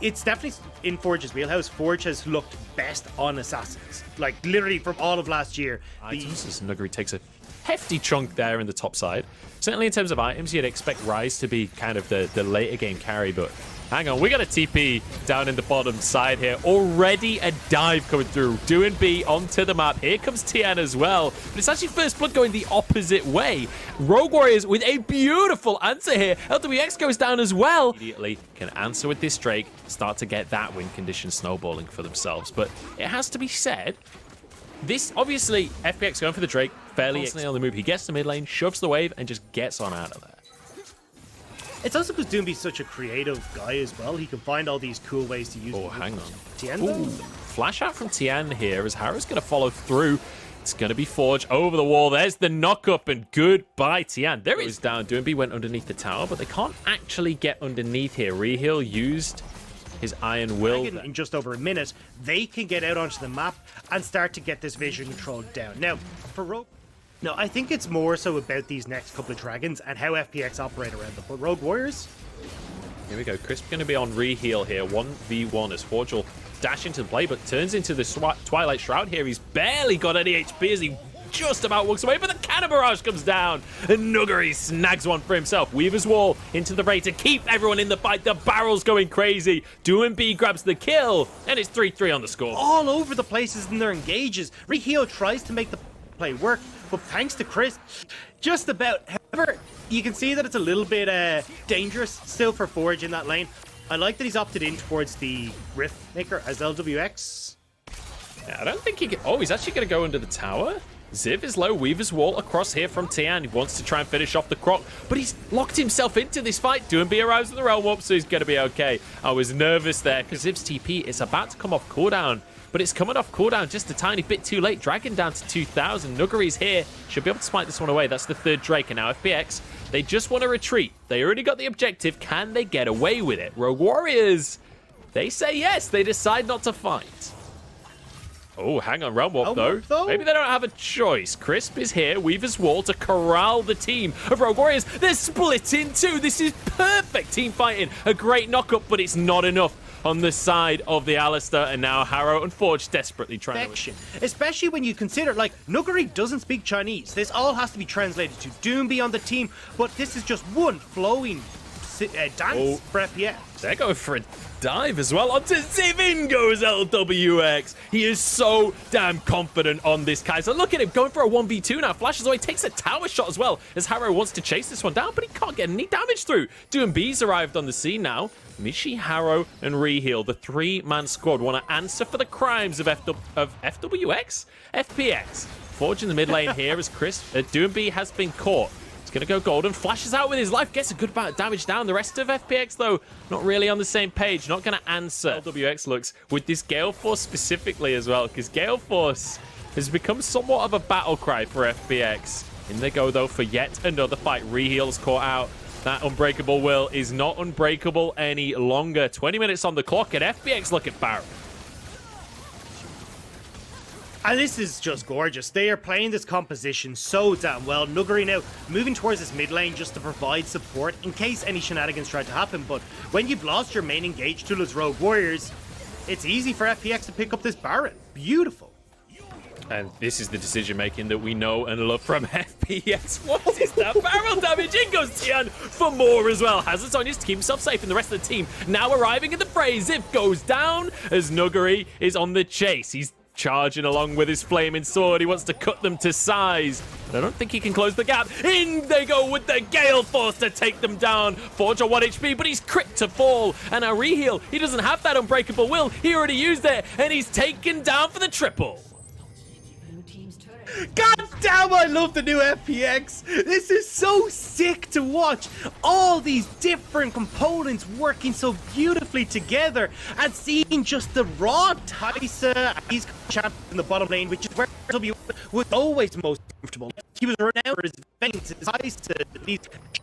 it's definitely in Forge's wheelhouse. Forge has looked best on Assassins, like literally from all of last year. Items, as Nuguri takes a hefty chunk there in the top side. Certainly in terms of items, you'd expect Rise to be kind of the later game carry, but hang on, we got a TP down in the bottom side here. Already a dive coming through. Doing B onto the map. Here comes Tian as well. But it's actually First Blood going the opposite way. Rogue Warriors with a beautiful answer here. LWX goes down as well. Immediately can answer with this Drake. Start to get that win condition snowballing for themselves. But it has to be said, this, obviously, FPX going for the Drake, fairly constantly on the move. He gets to mid lane, shoves the wave, and just gets on out of there. It's also because Doombe's such a creative guy as well. He can find all these cool ways to use. Oh, hang on. Tian, Ooh, flash out from Tian here as Harrow's going to follow through. It's going to be Forge over the wall. There's the knock-up, and goodbye, Tian. There is down. Doombe went underneath the tower, but they can't actually get underneath here. Reheal used his Iron Will. In just over a minute, they can get out onto the map and start to get this vision control down. Now, for Rogue... No, I think it's more so about these next couple of dragons and how FPX operate around them. But Rogue Warriors... Here we go. Crisp going to be on Reheal here. 1v1 as Forge will dash into the play, but turns into the Twilight Shroud here. He's barely got any HP as he just about walks away, but the Cannon Barrage comes down, and Nuguri snags one for himself. Weaver's Wall into the raid to keep everyone in the fight. The barrel's going crazy. Doombe grabs the kill, and it's 3-3 on the score. All over the places in their engages. Reheal tries to make the play work, but thanks to Chris, just about. However, you can see that it's a little bit dangerous still for Forge in that lane. I like that he's opted in towards the Rift Maker as LWX. Yeah, I don't think he can... Oh, he's actually going to go under the tower. Ziv is low. Weaver's Wall across here from Tian. He wants to try and finish off the Croc, but he's locked himself into this fight. Doombe arrives with the Realm Warp, so he's going to be okay. I was nervous there because Ziv's TP is about to come off cooldown, but it's coming off cooldown just a tiny bit too late. Dragon down to 2,000. Nuguri's here. Should be able to smite this one away. That's the third Drake, and now FPX, they just want to retreat. They already got the objective. Can they get away with it? Rogue Warriors, they say yes. They decide not to fight. Oh, hang on, Realm Warp though. Maybe they don't have a choice. Crisp is here, Weaver's Wall to corral the team of Rogue Warriors. They're split in two. This is perfect team fighting. A great knock-up, but it's not enough on the side of the Alistair, and now Harrow and Forge desperately trying to... Especially when you consider, like, Nuguri doesn't speak Chinese. This all has to be translated to Doombe on the team, but this is just one flowing dance for FPX. They're going for a dive as well. Onto Zivin goes LWX. He is so damn confident on this Kaiser. Look at him going for a 1v2 now. Flashes away, takes a tower shot as well as Harrow wants to chase this one down, but he can't get any damage through. Doombe's arrived on the scene now. Mishi, Harrow, and Reheal, the three-man squad, want to answer for the crimes of FWX? FPX. Forge in the mid lane here as Chris. Doombe has been caught. He's going to go golden, flashes out with his life, gets a good amount of damage down. The rest of FPX, though, not really on the same page, not going to answer. LWX looks with this Gale Force specifically as well, because Gale Force has become somewhat of a battle cry for FPX. In they go, though, for yet another fight. Reheal's caught out. That Unbreakable Will is not unbreakable any longer. 20 minutes on the clock, and FPX look at Barrett. And this is just gorgeous. They are playing this composition so damn well. Nuguri now moving towards this mid lane just to provide support in case any shenanigans try to happen. But when you've lost your main engage tool as Rogue Warriors, it's easy for FPX to pick up this Baron. Beautiful. And this is the decision-making that we know and love from FPX. What is that? Barrel damage. In goes Tian for more as well. Has it on his to keep himself safe, and the rest of the team now arriving in the fray. Ziv goes down as Nuguri is on the chase. He's charging along with his flaming sword. He wants to cut them to size, but I don't think he can close the gap. In they go with the Gale Force to take them down. Forge on 1 HP, but he's crit to fall. And now Reheal, he doesn't have that Unbreakable Will. He already used it, and he's taken down for the triple. God damn, I love the new FPX. This is so sick to watch. All these different components working so beautifully together, and seeing just the raw Tysa. He's champion in the bottom lane, which is where W was always most comfortable. He was renowned for his veins, his Tysa, these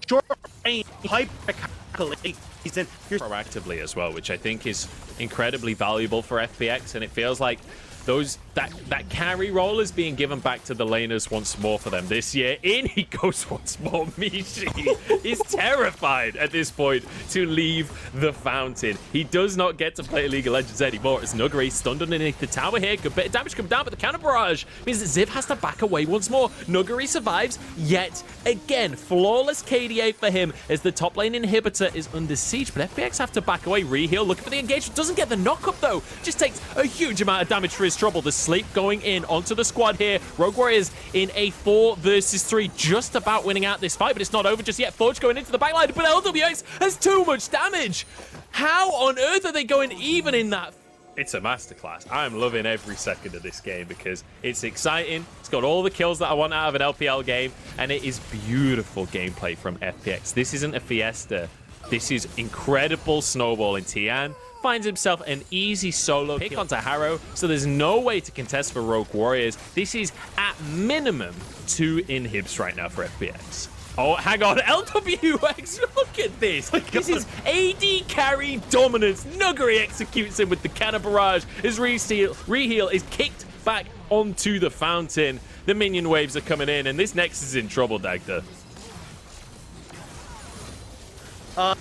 short range, hyper proactively as well, which I think is incredibly valuable for FPX, and it feels like that carry role is being given back to the laners once more for them this year. In he goes once more. Michi is terrified at this point to leave the fountain. He does not get to play League of Legends anymore as Nuguri stunned underneath the tower here. Good bit of damage come down, but the counter barrage means that Ziv has to back away once more. Nuguri survives yet again. Flawless KDA for him as the top lane inhibitor is under siege, but FPX have to back away. Reheal, looking for the engagement. Doesn't get the knock up though. Just takes a huge amount of damage for his trouble. The sleep going in onto the squad here. Rogue Warriors in a 4 versus 3, just about winning out this fight, but it's not over just yet. Forge going into the backline, but LWX has too much damage. How on earth are they going even in that? It's a masterclass. I'm loving every second of this game because it's exciting. It's got all the kills that I want out of an LPL game, and it is beautiful gameplay from FPX. This isn't a fiesta. This is incredible snowballing. Tian finds himself an easy solo pick onto Harrow, so there's no way to contest for Rogue Warriors. This is at minimum 2 inhibs right now for FPX. Oh, hang on, LWX, look at this. This is AD carry dominance. Nuguri executes him with the cannon barrage as Reheal is kicked back onto the fountain. The minion waves are coming in, and this Nexus is in trouble, Dagda.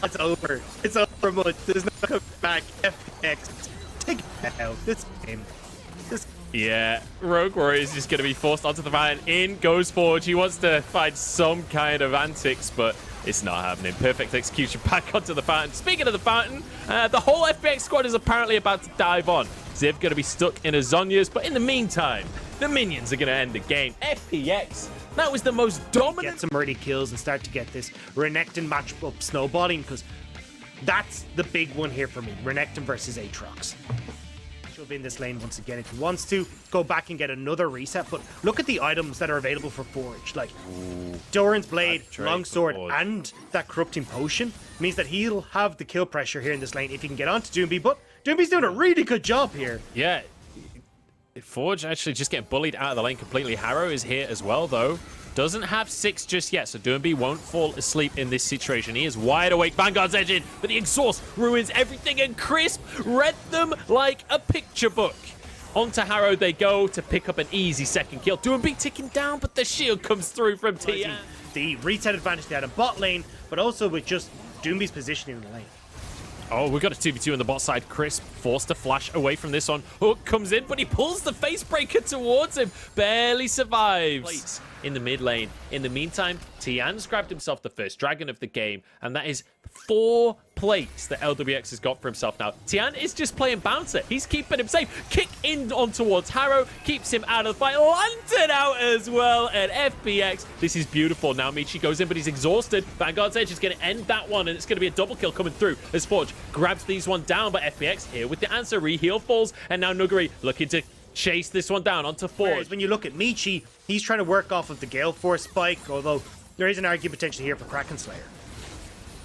It's over. It's over, much. There's no coming back. FPX, take it out. This game. Yeah, Rogue Warrior is just going to be forced onto the fountain. In goes Forge. He wants to find some kind of antics, but it's not happening. Perfect execution back onto the fountain. Speaking of the fountain, the whole FPX squad is apparently about to dive on. Ziv going to be stuck in a Zhonya's, but in the meantime, the minions are going to end the game. FPX, that was the most dominant. Get some early kills and start to get this Renekton matchup snowballing, because that's the big one here for me. Renekton versus Aatrox. Shove in this lane once again if he wants to. Go back and get another reset, but look at the items that are available for Forge. Like Doran's Blade, Longsword, and that Corrupting Potion means that he'll have the kill pressure here in this lane if he can get onto Doomby, but Doomby's doing a really good job here. Yeah. Forge actually just getting bullied out of the lane completely. Harrow is here as well, though. Doesn't have 6 just yet, so Doomby won't fall asleep in this situation. He is wide awake. Vanguard's edging, but the exhaust ruins everything, and Crisp read them like a picture book. Onto Harrow they go to pick up an easy second kill. Doomby ticking down, but the shield comes through from Tian. The reset advantage they had in bot lane, but also with just Doomby's positioning in the lane. Oh, we've got a 2v2 on the bot side. Crisp forced to flash away from this one. Hook comes in, but he pulls the face breaker towards him. Barely survives in the mid lane. In the meantime, Tian's grabbed himself the first dragon of the game, and that is 4 plates that LWX has got for himself now. Tian is just playing bouncer. He's keeping him safe. Kick in on towards Harrow, keeps him out of the fight. Lantern out as well, and FPX. This is beautiful. Now Michi goes in, but he's exhausted. Vanguard's Edge is going to end that one, and it's going to be a double kill coming through as Forge grabs these one down, but FPX here with the answer. Reheal falls, and now Nuguri looking to chase this one down onto Forge. Whereas when you look at Michi, he's trying to work off of the Gale Force spike, although there is an argument potential here for Kraken Slayer.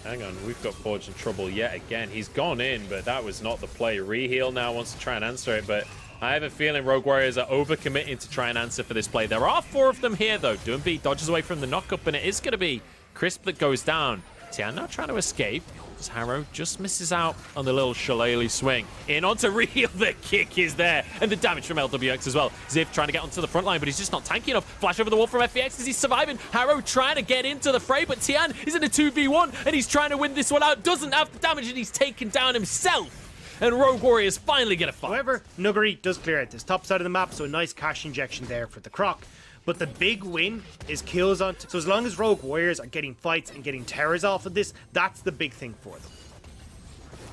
Hang on, we've got Forge in trouble yet again. He's gone in, but that was not the play. Reheal now wants to try and answer it, but I have a feeling Rogue Warriors are overcommitting to try and answer for this play. There are 4 of them here, though. Doomby dodges away from the knockup, and it is going to be Crisp that goes down. Tian now trying to escape. Harrow just misses out on the little shillelagh swing. In onto Reheal, the kick is there, and the damage from LWX as well. Ziv trying to get onto the front line, but he's just not tanky enough. Flash over the wall from FPX as he's surviving. Harrow trying to get into the fray, but Tian is in a 2v1, and he's trying to win this one out. Doesn't have the damage, and he's taken down himself. And Rogue Warriors finally get a fight. However, Nuguri does clear out this top side of the map, so a nice cash injection there for the Croc. But the big win is kills on. So as long as Rogue Warriors are getting fights and getting towers off of this, that's the big thing for them.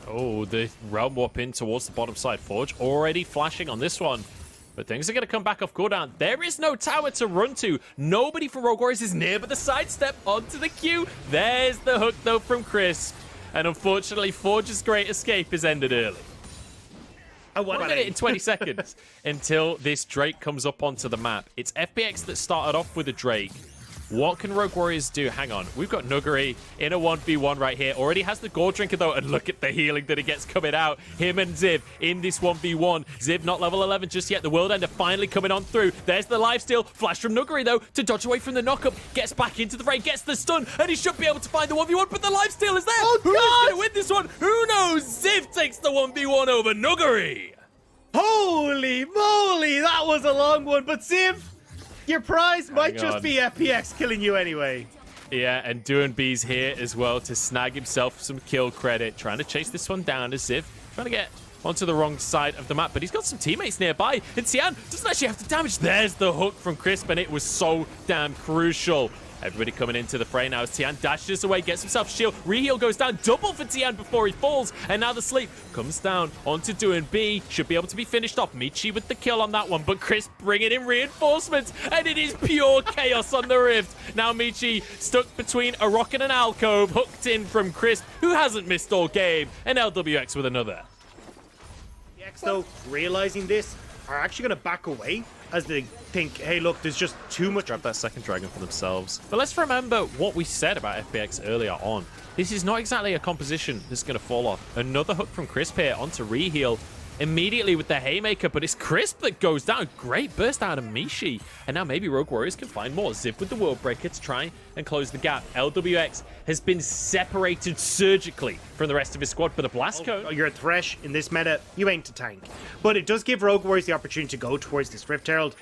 Oh, the Realm Warp in towards the bottom side. Forge already flashing on this one. But things are going to come back off cooldown. There is no tower to run to. Nobody from Rogue Warriors is near, but the sidestep onto the queue. There's the hook, though, from Crisp. And unfortunately, Forge's great escape is ended early. 1 minute and 20 seconds until this Drake comes up onto the map. It's FPX that started off with a Drake. What can Rogue Warriors do? Hang on. We've got Nuguri in a 1v1 right here. Already has the Gore Drinker, though, and look at the healing that he gets coming out. Him and Ziv in this 1v1. Ziv not level 11 just yet. The World Ender finally coming on through. There's the lifesteal. Flash from Nuguri, though, to dodge away from the knockup. Gets back into the fray, gets the stun, and he should be able to find the 1v1, but the lifesteal is there. Oh, Who's going to win this one? Who knows? Ziv takes the 1v1 over Nuguri. Oh! Holy moly, that was a long one. But Ziv, your prize might just be FPX killing you anyway. Yeah, and Doing B's here as well to snag himself some kill credit. Trying to chase this one down as Ziv. Trying to get onto the wrong side of the map, but he's got some teammates nearby. And Tian doesn't actually have to damage. There's the hook from Crisp, and it was so damn crucial. Everybody coming into the fray now as Tian dashes away, gets himself a shield. Reheal goes down, double for Tian before he falls. And now the sleep comes down onto Doing B. Should be able to be finished off. Michi with the kill on that one, but Chris bringing in reinforcements. And it is pure chaos on the Rift. Now Michi stuck between a rock and an alcove, hooked in from Chris, who hasn't missed all game. And LWX with another. FPX, though, realizing this, are actually going to back away as they think, hey, look, there's just too much. Grab that second dragon for themselves. But let's remember what we said about FPX earlier on. This is not exactly a composition that's going to fall off. Another hook from Crisp here onto Reheal immediately with the Haymaker, but it's Crisp that goes down. Great burst out of Michi. And now maybe Rogue Warriors can find more. Ziv with the World Breaker to try and close the gap. LWX has been separated surgically from the rest of his squad, but a Blast Cone. You're a Thresh in this meta, you ain't a tank. But it does give Rogue Warriors the opportunity to go towards this Rift Herald.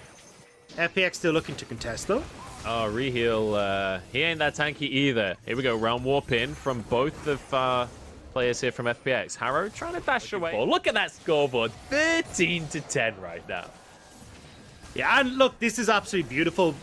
FPX still looking to contest, though. Oh, Reheal, he ain't that tanky either. Here we go, round warp in from both of players here from FPX. Harrow trying to dash away. Look at that scoreboard, 13-10 right now. Yeah, and look, this is absolutely beautiful.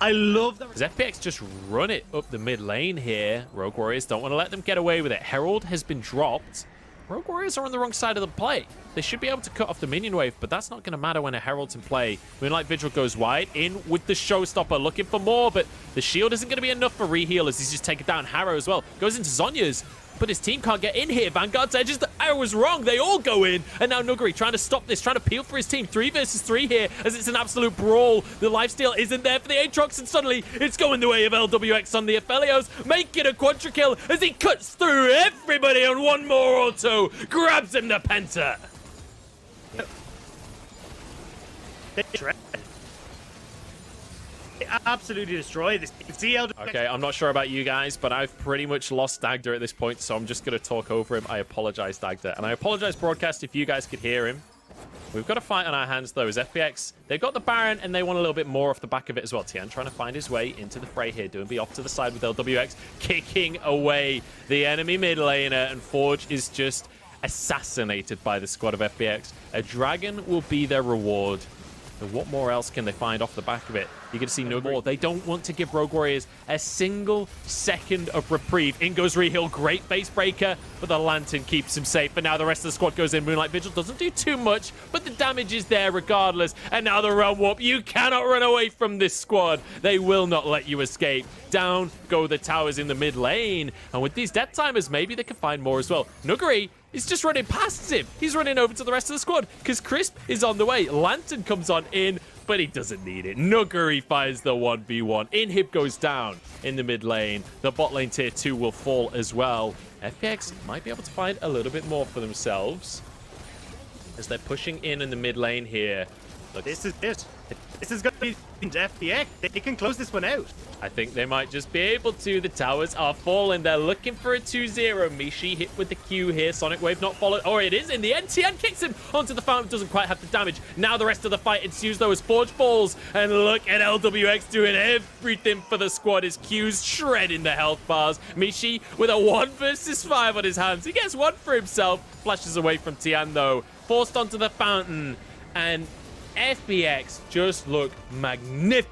I love that. Does FPX just run it up the mid lane here? Rogue Warriors don't want to let them get away with it. Herald has been dropped. Rogue Warriors are on the wrong side of the play. They should be able to cut off the minion wave, but that's not going to matter when a Herald's in play. Moonlight Vigil goes wide, in with the Showstopper, looking for more, but the shield isn't going to be enough for Reheal as he's just taken down Harrow as well. Goes into Zhonya's, but his team can't get in here. Vanguard's edges, I was wrong. They all go in, and now Nuguri trying to stop this, trying to peel for his team. 3 versus 3 here, as it's an absolute brawl. The lifesteal isn't there for the Aatrox, and suddenly it's going the way of LWX on the Aphelios, making a quadra kill as he cuts through everybody on one more auto, grabs him the Penta. They absolutely destroy this. Okay, I'm not sure about you guys, but I've pretty much lost Dagda at this point, so I'm just going to talk over him. I apologize, Dagda. And I apologize, broadcast, if you guys could hear him. We've got a fight on our hands, though, as FPX. They've got the Baron, and they want a little bit more off the back of it as well. Tian trying to find his way into the fray here. Doing be off to the side with LWX, kicking away the enemy mid laner, and Forge is just assassinated by the squad of FPX. A dragon will be their reward. And what more else can they find off the back of it? You're going to see no more. They don't want to give Rogue Warriors a single second of reprieve. In goes Reheal, great base breaker, but the Lantern keeps him safe. And now the rest of the squad goes in. Moonlight Vigil doesn't do too much, but the damage is there regardless. And now the realm warp. You cannot run away from this squad. They will not let you escape. Down go the towers in the mid lane. And with these death timers, maybe they can find more as well. Nuguri is just running past him. He's running over to the rest of the squad because Crisp is on the way. Lantern comes on in, but he doesn't need it. Nuguri finds the 1v1. Inhib goes down in the mid lane. The bot lane tier 2 will fall as well. FPX might be able to find a little bit more for themselves as they're pushing in the mid lane here. Look, this is it. This is going to be FPX. They can close this one out. I think they might just be able to. The towers are falling. They're looking for a 2-0. Michi hit with the Q here. Sonic Wave not followed. Oh, it is in the end. Tian kicks him onto the fountain. Doesn't quite have the damage. Now the rest of the fight ensues, though, as Forge falls. And look at LWX doing everything for the squad. His Q's shredding the health bars. Michi with a 1 versus 5 on his hands. He gets one for himself. Flashes away from Tian, though. Forced onto the fountain. And FPX just look magnificent